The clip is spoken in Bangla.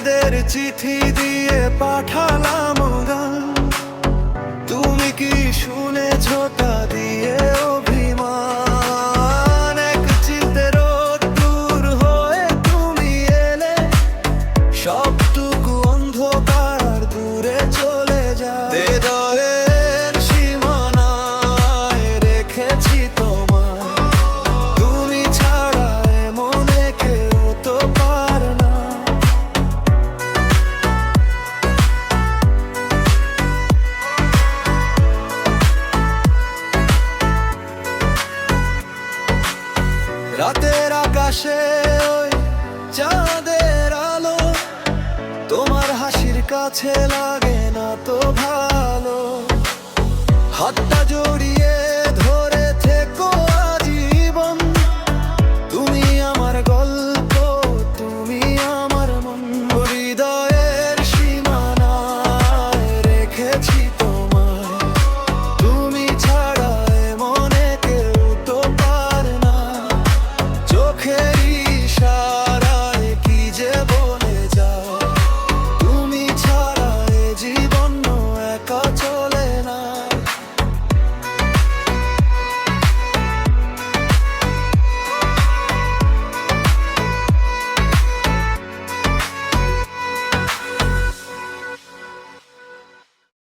বিচ্ছেদের চিঠি দিয়ে পাঠালাম গান, তুমি কি শুনেছো তা দিয়ে অভিমান? এক চিলতে রোদ্দুর হয়ে তুমি এলে, সবটুকু অন্ধকার দূরে চলে যায়। হৃদয়ের সীমানায় রেখেছি তোমায়, তুমি ছাড়া মনে কেউ তো পার না। রাতের আকাশে ওই চাঁদের আলো তোমার হাসির কাছে লাগে না তো ভালো।